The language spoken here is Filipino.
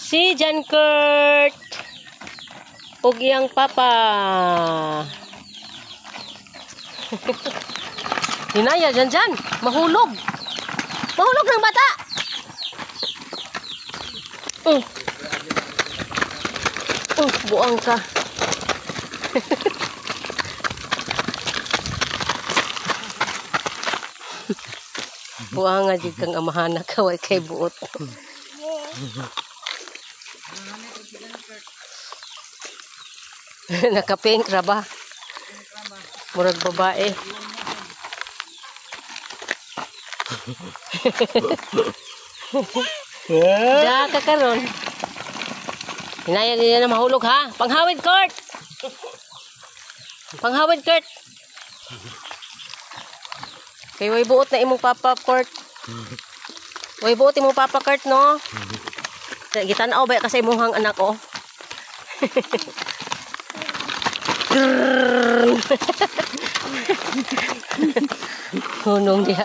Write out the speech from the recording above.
Si John Kurt. Ug iyang papa. Hinaya, Jan. Mahulog. Mahulog ng bata. Buang ka. Buang nga jud kang amahana kaway kay buot. Naka-pink ra ba? Murag babae. Da ka karon. Hinaya niya na mahulog ha. Panghawid Kurt. Panghawid Kurt. Kay way buot na imong papa Kurt. Way buot imong papa Kurt no. Gitanaw ba kasi imong anak oh. Hunong dia.